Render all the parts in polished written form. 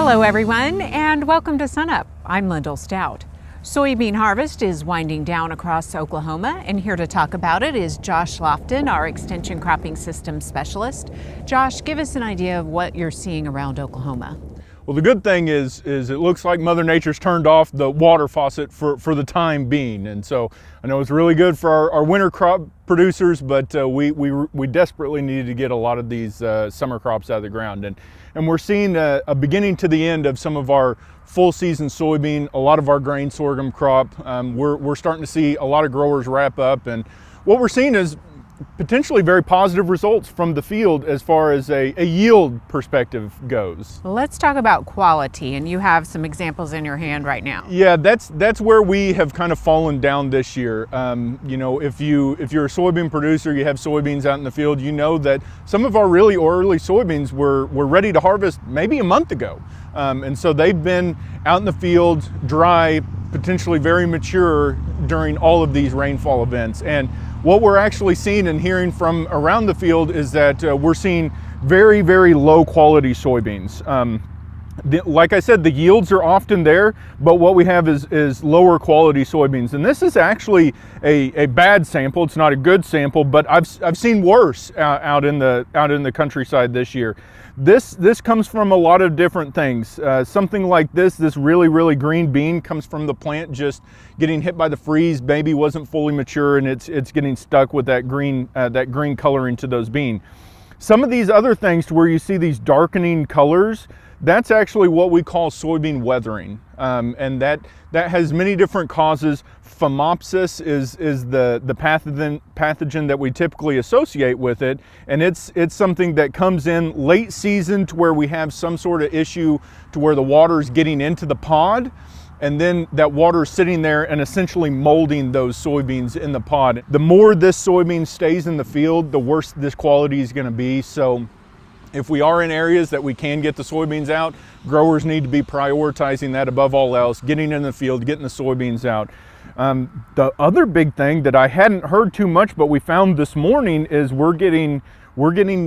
Hello everyone, and welcome to SUNUP. I'm Lyndall Stout. Soybean harvest is winding down across Oklahoma, and here to talk about it is Josh Lofton, our Extension Cropping Systems Specialist. Josh, give us an idea of what you're seeing around Oklahoma. Well, the good thing is it looks like Mother Nature's turned off the water faucet for the time being. And so I know it's really good for our winter crop producers, but we desperately needed to get a lot of these summer crops out of the ground. And we're seeing a beginning to the end of some of our full season soybean, a lot of our grain sorghum crop. We're starting to see a lot of growers wrap up. And what we're seeing is potentially very positive results from the field as far as a yield perspective goes. Let's talk about quality, and you have some examples in your hand right now. Yeah, that's where we have kind of fallen down this year. You know, if you're a soybean producer, you have soybeans out in the field, you know that some of our really early soybeans were ready to harvest maybe a month ago. And so they've been out in the field, dry, potentially very mature during all of these rainfall events. And what we're actually seeing and hearing from around the field is that we're seeing very, very low quality soybeans. Like I said, the yields are often there, but what we have is lower quality soybeans. And this is actually a bad sample. It's not a good sample, but I've seen worse out in the countryside this year. This comes from a lot of different things. Something like this really, really green bean comes from the plant just getting hit by the freeze, maybe wasn't fully mature, and it's getting stuck with that green coloring to those beans. Some of these other things to where you see these darkening colors, that's actually what we call soybean weathering. And that has many different causes. Phomopsis is the pathogen that we typically associate with it. And it's something that comes in late season to where we have some sort of issue to where the water is getting into the pod. And then that water is sitting there and essentially molding those soybeans in the pod. The more this soybean stays in the field, the worse this quality is going to be. So if we are in areas that we can get the soybeans out, growers need to be prioritizing that above all else, getting in the field, getting the soybeans out. The other big thing that I hadn't heard too much, but we found this morning is we're getting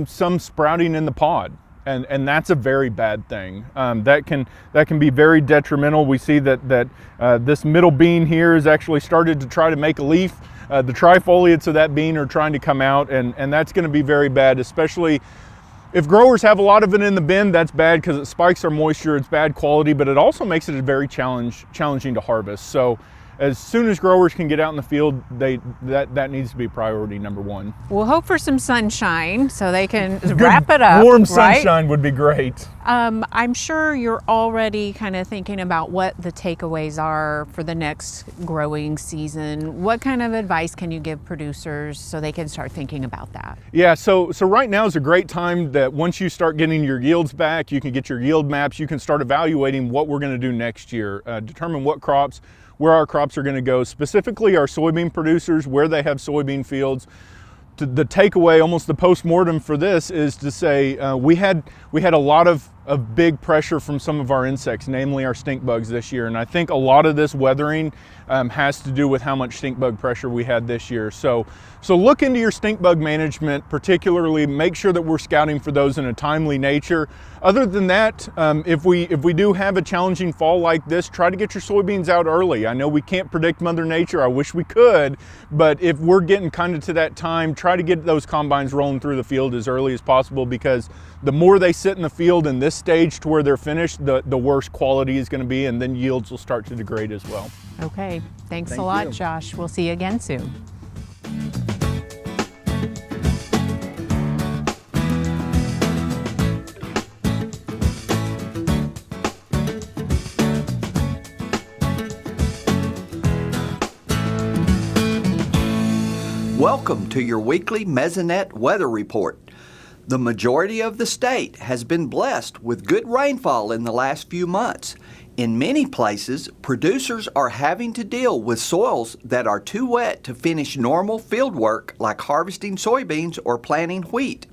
some sprouting in the pod. And that's a very bad thing. That can be very detrimental. We see that this middle bean here has actually started to try to make a leaf. The trifoliates of that bean are trying to come out, and that's going to be very bad, especially if growers have a lot of it in the bin. That's bad because it spikes our moisture. It's bad quality, but it also makes it a very challenging to harvest. So as soon as growers can get out in the field, that needs to be priority number one. We'll hope for some sunshine so they can wrap it up. Warm sunshine would be great. I'm sure you're already kind of thinking about what the takeaways are for the next growing season. What kind of advice can you give producers so they can start thinking about that? Yeah, so right now is a great time that once you start getting your yields back, you can get your yield maps, you can start evaluating what we're going to do next year, determine where our crops are going to go, specifically our soybean producers, where they have soybean fields. The takeaway, almost the post-mortem for this, is to say we had a lot of big pressure from some of our insects, namely our stink bugs this year. And I think a lot of this weathering has to do with how much stink bug pressure we had this year. So look into your stink bug management, particularly make sure that we're scouting for those in a timely nature. Other than that, if we do have a challenging fall like this, try to get your soybeans out early. I know we can't predict Mother Nature. I wish we could, but if we're getting kind of to that time, try to get those combines rolling through the field as early as possible, because the more they sit in the field in this stage to where they're finished, the worse quality is going to be, and then yields will start to degrade as well. Okay, thanks a lot, Josh. We'll see you again soon. Welcome to your weekly Mesonet weather report. The majority of the state has been blessed with good rainfall in the last few months. In many places, producers are having to deal with soils that are too wet to finish normal field work like harvesting soybeans or planting wheat.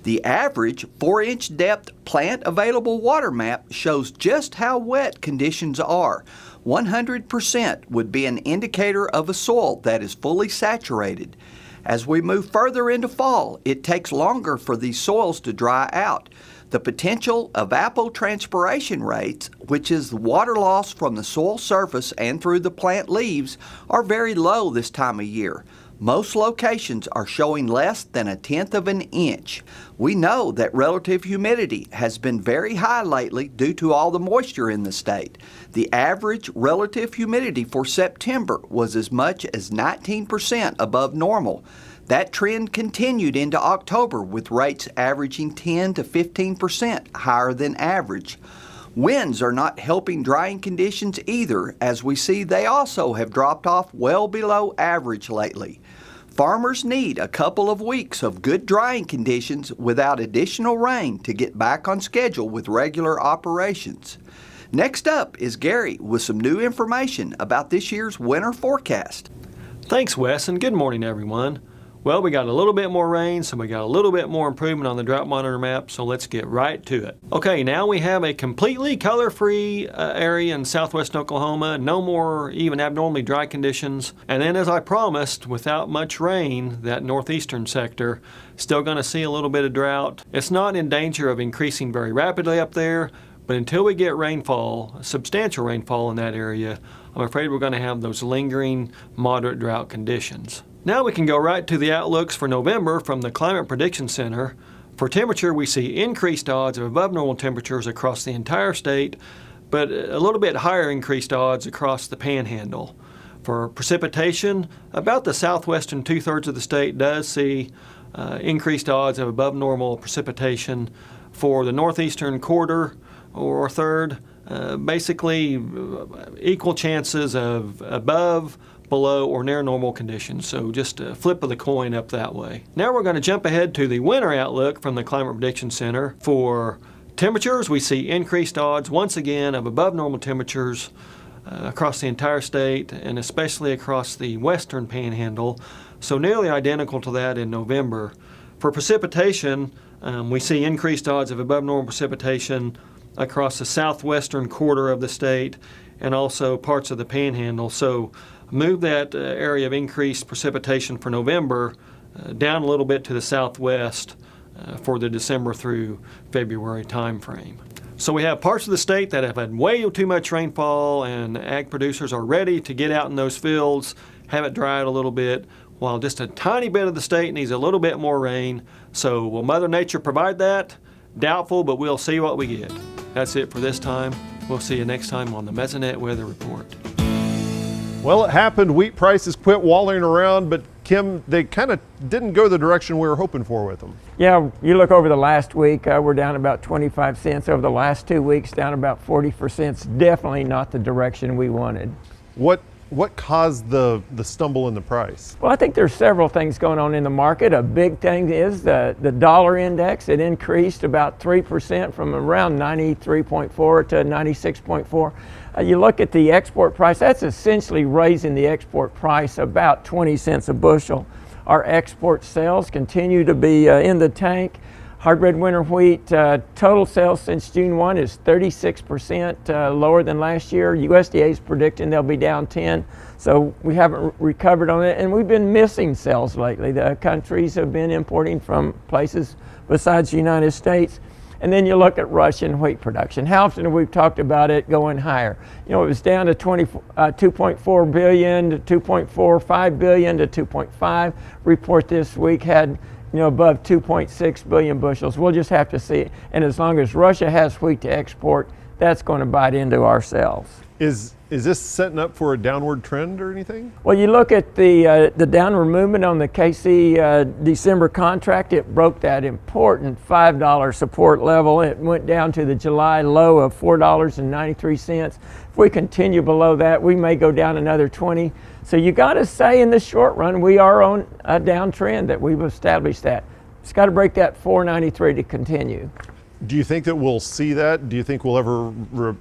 The average 4-inch depth plant available water map shows just how wet conditions are. 100% would be an indicator of a soil that is fully saturated. As we move further into fall, it takes longer for these soils to dry out. The potential evapotranspiration rates, which is the water loss from the soil surface and through the plant leaves, are very low this time of year. Most locations are showing less than 1/10 of an inch. We know that relative humidity has been very high lately due to all the moisture in the state. The average relative humidity for September was as much as 19% above normal. That trend continued into October with rates averaging 10 to 15% higher than average. Winds are not helping drying conditions either, as we see they also have dropped off well below average lately. Farmers need a couple of weeks of good drying conditions without additional rain to get back on schedule with regular operations. Next up is Gary with some new information about this year's winter forecast. Thanks, Wes, and good morning, everyone. Well, we got a little bit more rain, so we got a little bit more improvement on the drought monitor map, so let's get right to it. Okay, now we have a completely color-free area in southwest Oklahoma, no more even abnormally dry conditions. And then, as I promised, without much rain, that northeastern sector, still going to see a little bit of drought. It's not in danger of increasing very rapidly up there, but until we get rainfall, substantial rainfall in that area, I'm afraid we're going to have those lingering moderate drought conditions. Now we can go right to the outlooks for November from the Climate Prediction Center. For temperature, we see increased odds of above normal temperatures across the entire state, but a little bit higher increased odds across the panhandle. For precipitation, about the southwestern 2/3 of the state does see increased odds of above normal precipitation. For the northeastern quarter or third, basically equal chances of above, below, or near normal conditions. So just a flip of the coin up that way. Now we're going to jump ahead to the winter outlook from the Climate Prediction Center. For temperatures, we see increased odds once again of above normal temperatures across the entire state and especially across the western panhandle. So nearly identical to that in November. For precipitation, we see increased odds of above normal precipitation across the southwestern quarter of the state and also parts of the panhandle. So move that area of increased precipitation for November down a little bit to the southwest for the December through February time frame. So we have parts of the state that have had way too much rainfall, and ag producers are ready to get out in those fields, have it dry out a little bit, while just a tiny bit of the state needs a little bit more rain. So will Mother Nature provide that? Doubtful, but we'll see what we get. That's it for this time. We'll see you next time on the Mesonet Weather Report. Well, it happened. Wheat prices quit walling around, but Kim, they kind of didn't go the direction we were hoping for with them. Yeah, you look over the last week, we're down about 25 cents. Over the last 2 weeks, down about 40%. Definitely not the direction we wanted. What caused the stumble in the price? Well, I think there's several things going on in the market. A big thing is the dollar index. It increased about 3% from around 93.4 to 96.4. You look at the export price, that's essentially raising the export price about 20 cents a bushel. Our export sales continue to be in the tank. Hard red winter wheat total sales since June 1 is 36% lower than last year. USDA is predicting they'll be down 10, so we haven't recovered on it, and we've been missing sales lately. The countries have been importing from places besides the United States. And then you look at Russian wheat production. How often have we talked about it going higher? You know, it was down to 2.4 billion to 2.45 billion to 2.5. Report this week had, you know, above 2.6 billion bushels. We'll just have to see. And as long as Russia has wheat to export, that's going to bite into our sales. Is this setting up for a downward trend or anything? Well, you look at the downward movement on the KC December contract. It broke that important $5 support level. It went down to the July low of $4.93. If we continue below that, we may go down another 20. So you got to say in the short run, we are on a downtrend, that we've established that. It's got to break that 493 to continue. Do you think that we'll see that? Do you think we'll ever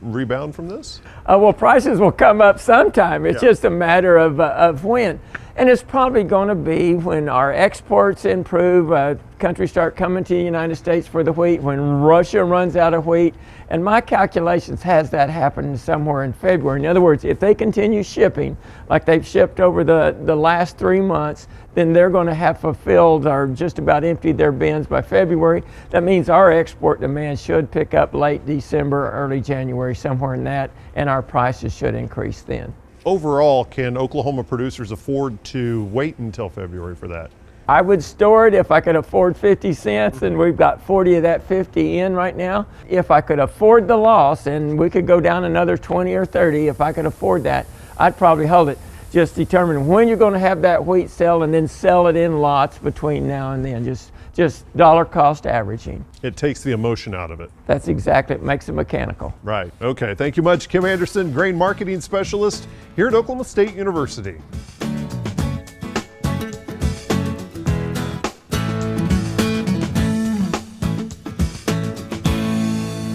rebound from this? Well, prices will come up sometime. It's just a matter of when. And it's probably going to be when our exports improve, countries start coming to the United States for the wheat, when Russia runs out of wheat. And my calculations has that happening somewhere in February. In other words, if they continue shipping like they've shipped over the last 3 months, then they're going to have fulfilled or just about emptied their bins by February. That means our export demand should pick up late December, early January, somewhere in that, and our prices should increase then. Overall, can Oklahoma producers afford to wait until February for that? I would store it if I could afford 50 cents, and we've got 40 of that 50 in right now. If I could afford the loss, and we could go down another 20 or 30, if I could afford that, I'd probably hold it. Just determine when you're going to have that wheat sell and then sell it in lots between now and then, just dollar cost averaging. It takes the emotion out of it. That's exactly, it makes it mechanical. Right, okay. Thank you much, Kim Anderson, Grain Marketing Specialist here at Oklahoma State University.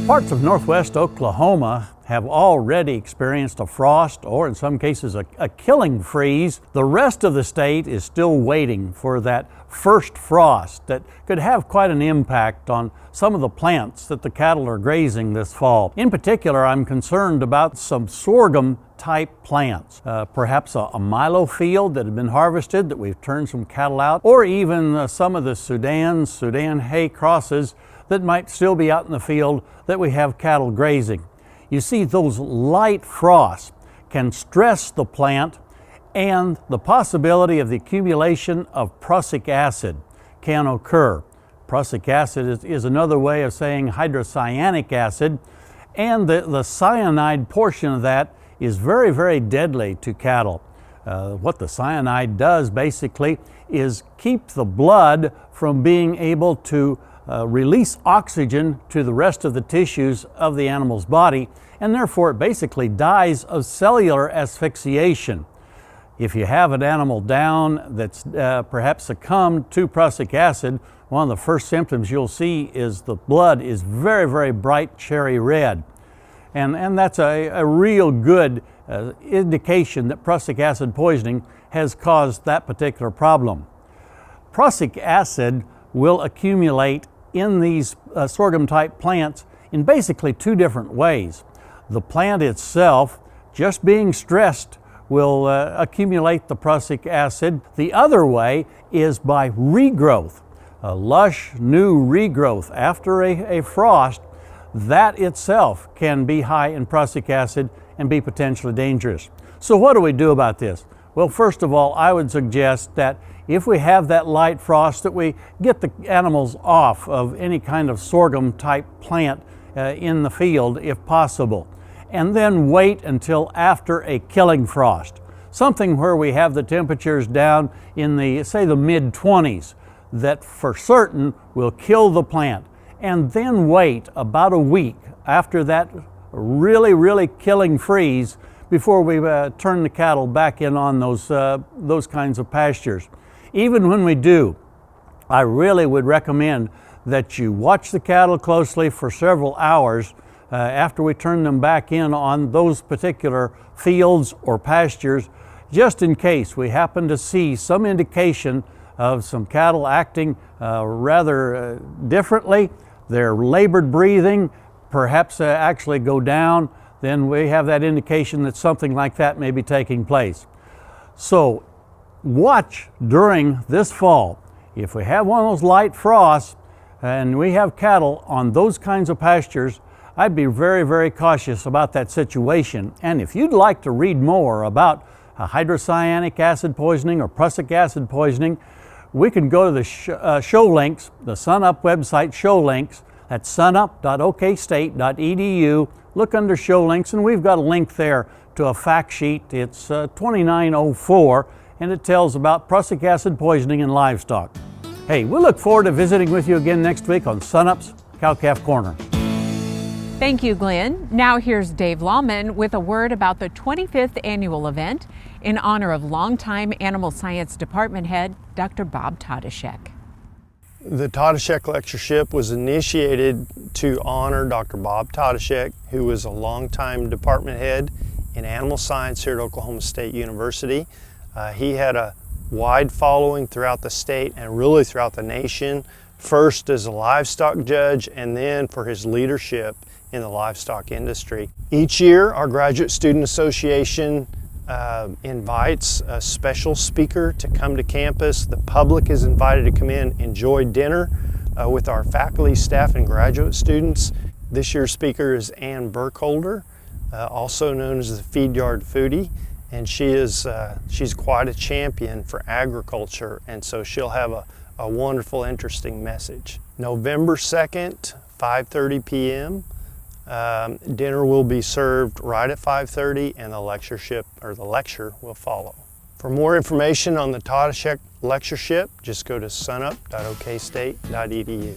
Parts of northwest Oklahoma have already experienced a frost or in some cases a killing freeze. The rest of the state is still waiting for that first frost that could have quite an impact on some of the plants that the cattle are grazing this fall. In particular, I'm concerned about some sorghum type plants, perhaps a milo field that had been harvested that we've turned some cattle out, or even some of the Sudan hay crosses that might still be out in the field that we have cattle grazing. You see, those light frosts can stress the plant, and the possibility of the accumulation of prussic acid can occur. Prussic acid is another way of saying hydrocyanic acid, and the cyanide portion of that is very, very deadly to cattle. What the cyanide does basically is keep the blood from being able to release oxygen to the rest of the tissues of the animal's body, and therefore it basically dies of cellular asphyxiation. If you have an animal down that's perhaps succumbed to prussic acid, one of the first symptoms you'll see is the blood is very, very bright cherry red. And that's a real good indication that prussic acid poisoning has caused that particular problem. Prussic acid will accumulate in these sorghum type plants in basically two different ways. The plant itself, just being stressed, will accumulate the prussic acid. The other way is by regrowth, a lush new regrowth after a frost. That itself can be high in prussic acid and be potentially dangerous. So what do we do about this? Well, first of all, I would suggest that if we have that light frost, that we get the animals off of any kind of sorghum type plant in the field if possible, and then wait until after a killing frost, something where we have the temperatures down in the, say, the mid-20s, that for certain will kill the plant, and then wait about a week after that really, really killing freeze before we turn the cattle back in on those kinds of pastures. Even when we do, I really would recommend that you watch the cattle closely for several hours after we turn them back in on those particular fields or pastures, just in case we happen to see some indication of some cattle acting rather differently. They're labored breathing, perhaps actually go down, then we have that indication that something like that may be taking place. So watch during this fall. If we have one of those light frosts and we have cattle on those kinds of pastures, I'd be very, very cautious about that situation. And if you'd like to read more about hydrocyanic acid poisoning or prussic acid poisoning, we can go to the show links, the SUNUP website show links. That's sunup.okstate.edu. Look under show links, and we've got a link there to a fact sheet. It's 2904, and it tells about prussic acid poisoning in livestock. Hey, we look forward to visiting with you again next week on SUNUP's Cow-Calf Corner. Thank you, Glenn. Now here's Dave Lalman with a word about the 25th annual event in honor of longtime Animal Science Department Head, Dr. Bob Totusek. The Totusek Lectureship was initiated to honor Dr. Bob Totusek, who was a longtime department head in animal science here at Oklahoma State University. He had a wide following throughout the state and really throughout the nation, first as a livestock judge and then for his leadership in the livestock industry. Each year, our Graduate Student Association invites a special speaker to come to campus. The public is invited to come in, enjoy dinner with our faculty, staff, and graduate students. This year's speaker is Anne Burkholder, also known as the Feed Yard Foodie, and she's quite a champion for agriculture, and so she'll have a wonderful, interesting message. November 2nd, 5:30 p.m. Dinner will be served right at 5:30, and the lecture will follow. For more information on the Totusek Lectureship, just go to sunup.okstate.edu.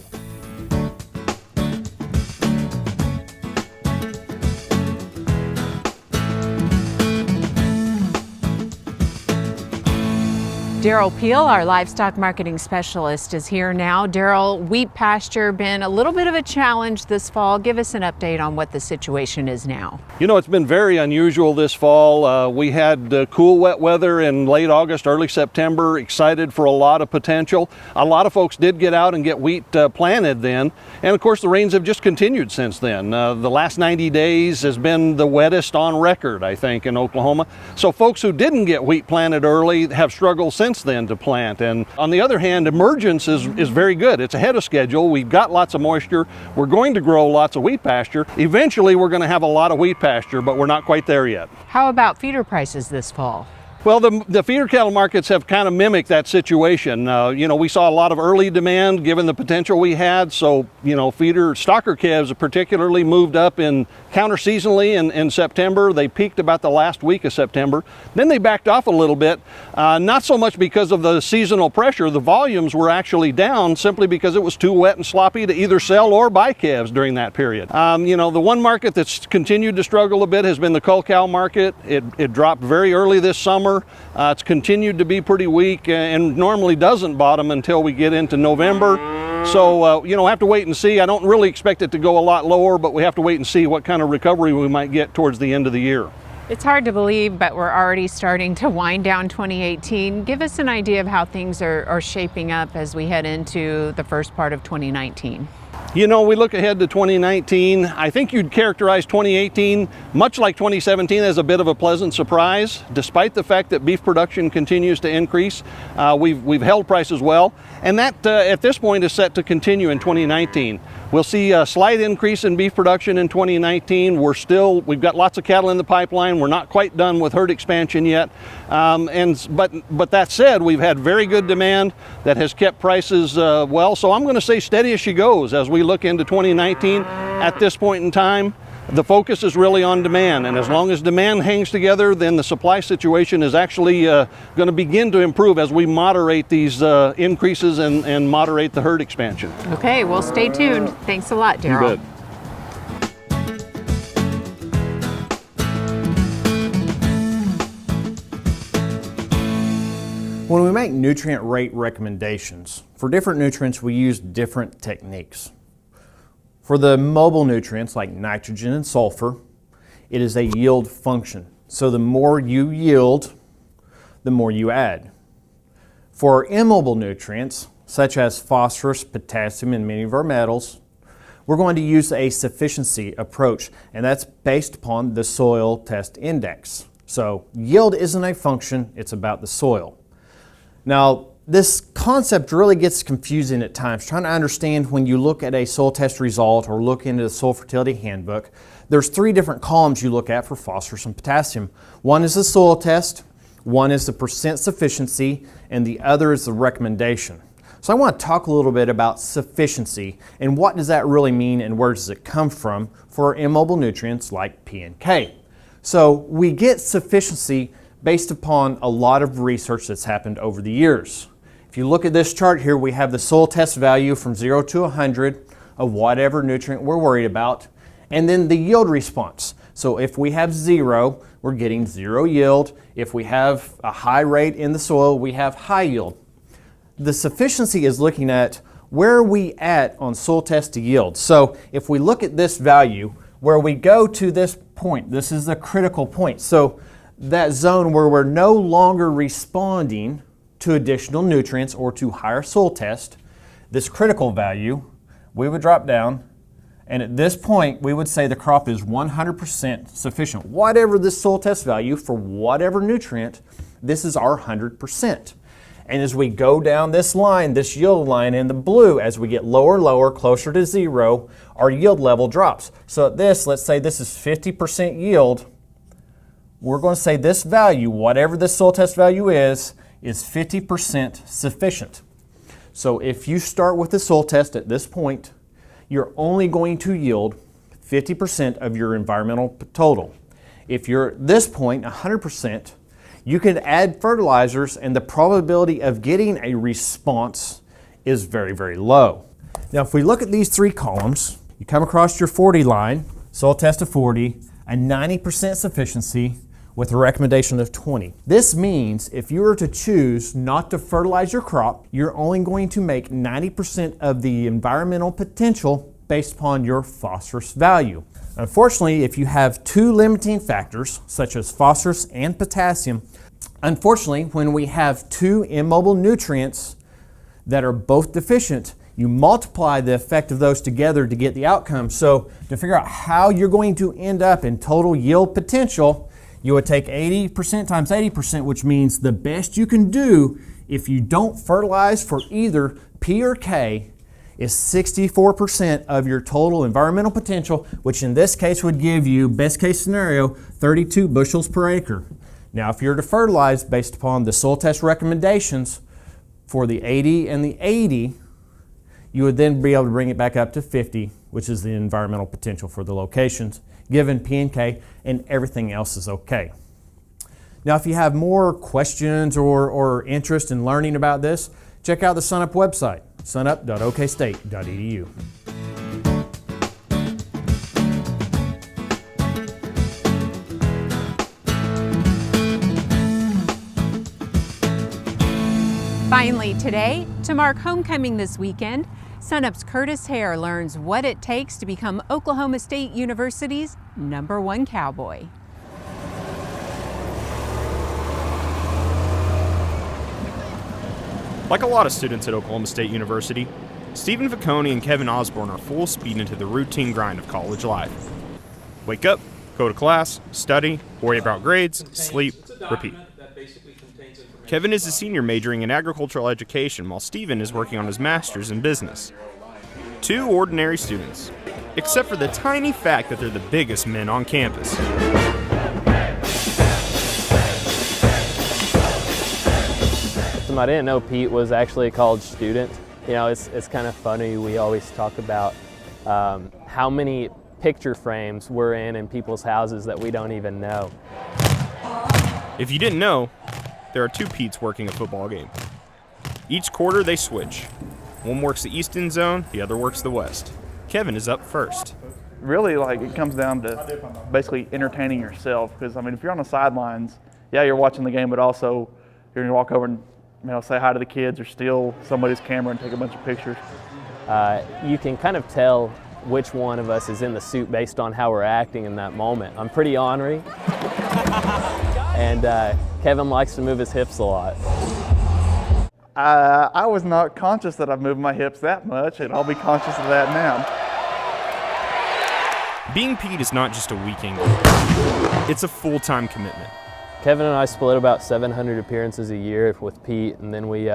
Derrell Peel, our livestock marketing specialist, is here now. Derrell, wheat pasture been a little bit of a challenge this fall. Give us an update on what the situation is now. You know, it's been very unusual this fall. We had cool, wet weather in late August, early September, excited for a lot of potential. A lot of folks did get out and get wheat planted then. And of course, the rains have just continued since then. The last 90 days has been the wettest on record, I think, in Oklahoma. So folks who didn't get wheat planted early have struggled since then to plant. And on the other hand, emergence is very good. It's ahead of schedule. We've got lots of moisture. We're going to grow lots of wheat pasture. Eventually, we're going to have a lot of wheat pasture, but we're not quite there yet. How about feeder prices this fall? Well, the feeder cattle markets have kind of mimicked that situation. You know, we saw a lot of early demand given the potential we had. So, you know, feeder stocker calves particularly moved up in counter-seasonally in September. They peaked about the last week of September. Then they backed off a little bit, not so much because of the seasonal pressure. The volumes were actually down simply because it was too wet and sloppy to either sell or buy calves during that period. You know, the one market that's continued to struggle a bit has been the cull cow market. It dropped very early this summer. It's continued to be pretty weak and normally doesn't bottom until we get into November. So, you know, have to wait and see. I don't really expect it to go a lot lower, but we have to wait and see what kind of recovery we might get towards the end of the year. It's hard to believe, but we're already starting to wind down 2018. Give us an idea of how things are shaping up as we head into the first part of 2019. You know, we look ahead to 2019. I think you'd characterize 2018, much like 2017, as a bit of a pleasant surprise. Despite the fact that beef production continues to increase, we've held prices well, and that at this point is set to continue in 2019. We'll see a slight increase in beef production in 2019. We've got lots of cattle in the pipeline. We're not quite done with herd expansion yet. But that said, we've had very good demand that has kept prices well. So I'm going to say steady as she goes as we look into 2019. At this point in time, the focus is really on demand, and as long as demand hangs together, then the supply situation is actually going to begin to improve as we moderate these increases and moderate the herd expansion. Okay, well, stay tuned. Thanks a lot, Derrell. You bet. When we make nutrient rate recommendations, for different nutrients we use different techniques. For the mobile nutrients like nitrogen and sulfur, it is a yield function. So the more you yield, the more you add. For immobile nutrients, such as phosphorus, potassium, and many of our metals, we're going to use a sufficiency approach, and that's based upon the soil test index. So yield isn't a function, it's about the soil. Now, this concept really gets confusing at times, trying to understand when you look at a soil test result or look into the soil fertility handbook. There's three different columns you look at for phosphorus and potassium. One is the soil test, one is the percent sufficiency, and the other is the recommendation. So I want to talk a little bit about sufficiency and what does that really mean and where does it come from for immobile nutrients like P and K. So we get sufficiency based upon a lot of research that's happened over the years. If you look at this chart here, we have the soil test value from 0 to 100 of whatever nutrient we're worried about, and then the yield response. So if we have 0, we're getting 0 yield. If we have a high rate in the soil, we have high yield. The sufficiency is looking at where are we at on soil test to yield. So if we look at this value, where we go to this point, this is the critical point. So that zone where we're no longer responding to additional nutrients or to higher soil test, this critical value, we would drop down, and at this point we would say the crop is 100% sufficient. Whatever this soil test value for whatever nutrient, this is our 100%. And as we go down this line, this yield line in the blue, as we get lower and lower, closer to zero, our yield level drops. So at this, let's say this is 50% yield, we're going to say this value, whatever this soil test value is 50% sufficient. So if you start with the soil test at this point, you're only going to yield 50% of your environmental total. If you're at this point, 100%, you can add fertilizers and the probability of getting a response is very, very low. Now if we look at these three columns, you come across your 40 line, soil test of 40, a 90% sufficiency with a recommendation of 20. This means if you were to choose not to fertilize your crop, you're only going to make 90% of the environmental potential based upon your phosphorus value. Unfortunately, if you have two limiting factors, such as phosphorus and potassium, unfortunately, when we have two immobile nutrients that are both deficient, you multiply the effect of those together to get the outcome. So to figure out how you're going to end up in total yield potential, you would take 80% times 80%, which means the best you can do if you don't fertilize for either P or K is 64% of your total environmental potential, which in this case would give you, best case scenario, 32 bushels per acre. Now, if you're to fertilize based upon the soil test recommendations for the 80 and the 80, you would then be able to bring it back up to 50, which is the environmental potential for the locations, given P and K, and everything else is okay. Now, if you have more questions or interest in learning about this, check out the SUNUP website, sunup.okstate.edu. Finally today, to mark homecoming this weekend, SUNUP's Curtis Hare learns what it takes to become Oklahoma State University's #1 cowboy. Like a lot of students at Oklahoma State University, Stephen Vacconi and Kevin Osborne are full speed into the routine grind of college life. Wake up, go to class, study, worry about grades, sleep, repeat. Kevin is a senior majoring in agricultural education while Stephen is working on his master's in business. Two ordinary students, except for the tiny fact that they're the biggest men on campus. I didn't know Pete was actually a college student. You know, it's kind of funny. We always talk about how many picture frames we're in people's houses that we don't even know. If you didn't know, there are two Petes working a football game. Each quarter they switch. One works the east end zone, the other works the west. Kevin is up first. Really, it comes down to basically entertaining yourself. Because, if you're on the sidelines, yeah, you're watching the game, but also you're going to walk over and say hi to the kids or steal somebody's camera and take a bunch of pictures. You can kind of tell which one of us is in the suit based on how we're acting in that moment. I'm pretty ornery, and Kevin likes to move his hips a lot. I was not conscious that I've moved my hips that much, and I'll be conscious of that now. Being Pete is not just a weekend, it's a full-time commitment. Kevin and I split about 700 appearances a year with Pete, and then we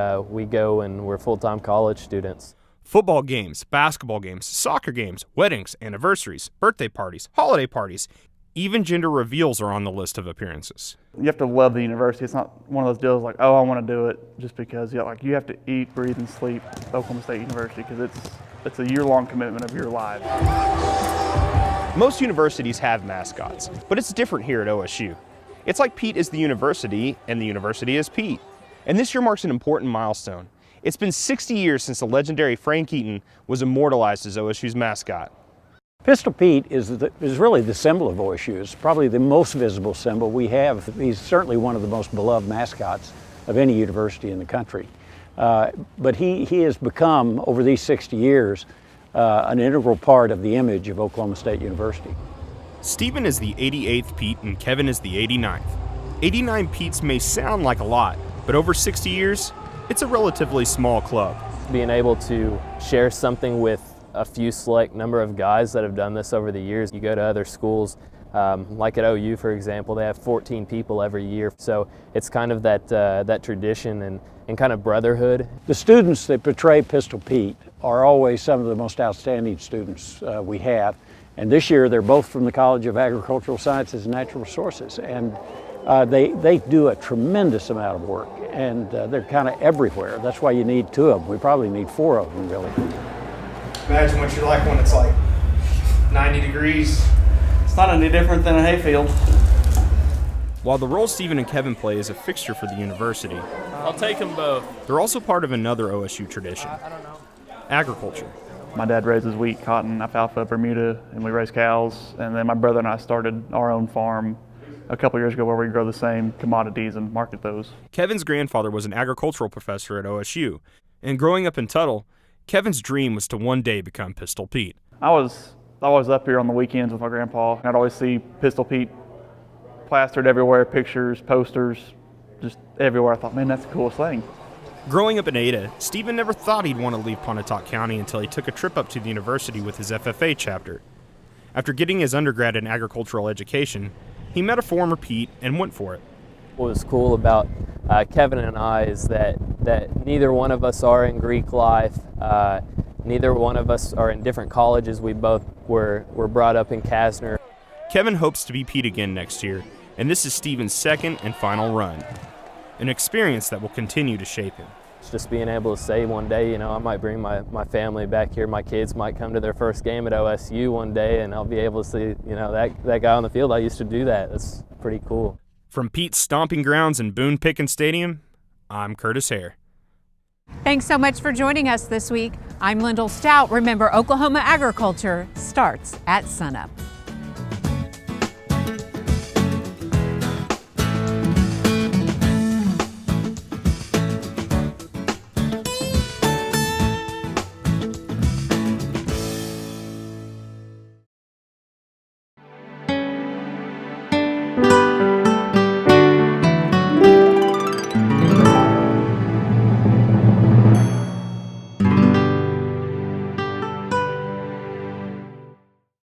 go and we're full-time college students. Football games, basketball games, soccer games, weddings, anniversaries, birthday parties, holiday parties, even gender reveals are on the list of appearances. You have to love the university. It's not one of those deals like, oh, I want to do it just because. You have to eat, breathe, and sleep Oklahoma State University because it's a year-long commitment of your life. Most universities have mascots, but it's different here at OSU. It's like Pete is the university, and the university is Pete. And this year marks an important milestone. It's been 60 years since the legendary Frank Eaton was immortalized as OSU's mascot. Pistol Pete is really the symbol of OSU. It's probably the most visible symbol we have. He's certainly one of the most beloved mascots of any university in the country. But he has become, over these 60 years, an integral part of the image of Oklahoma State University. Stephen is the 88th Pete and Kevin is the 89th. 89 Petes may sound like a lot, But over 60 years, it's a relatively small club. Being able to share something with a few select number of guys that have done this over the years. You go to other schools, like at OU, for example, they have 14 people every year. So it's kind of that tradition and kind of brotherhood. The students that portray Pistol Pete are always some of the most outstanding students we have. And this year they're both from the College of Agricultural Sciences and Natural Resources. And they do a tremendous amount of work, and they're kind of everywhere. That's why you need 2 of them. We probably need 4 of them, really. Imagine what you're like when it's like 90 degrees. It's not any different than a hayfield. While the role Stephen and Kevin play is a fixture for the university, I'll take them both. They're also part of another OSU tradition, agriculture. My dad raises wheat, cotton, alfalfa, Bermuda, and we raise cows. And then my brother and I started our own farm a couple years ago where we grow the same commodities and market those. Kevin's grandfather was an agricultural professor at OSU, and growing up in Tuttle, Kevin's dream was to one day become Pistol Pete. I was always up here on the weekends with my grandpa. I'd always see Pistol Pete plastered everywhere, pictures, posters, just everywhere. I thought, man, that's the coolest thing. Growing up in Ada, Stephen never thought he'd want to leave Pontotoc County until he took a trip up to the university with his FFA chapter. After getting his undergrad in agricultural education, he met a former Pete and went for it. What was cool about Kevin and I is that neither one of us are in Greek life. Neither one of us are in different colleges. We both were brought up in Kasner. Kevin hopes to be Pete again next year, and this is Stephen's second and final run. An experience that will continue to shape him. It's just being able to say one day, I might bring my family back here. My kids might come to their first game at OSU one day, and I'll be able to see, that guy on the field. I used to do that. That's pretty cool. From Pete's stomping grounds in Boone Pickens Stadium, I'm Curtis Hare. Thanks so much for joining us this week. I'm Lyndall Stout. Remember, Oklahoma agriculture starts at sunup.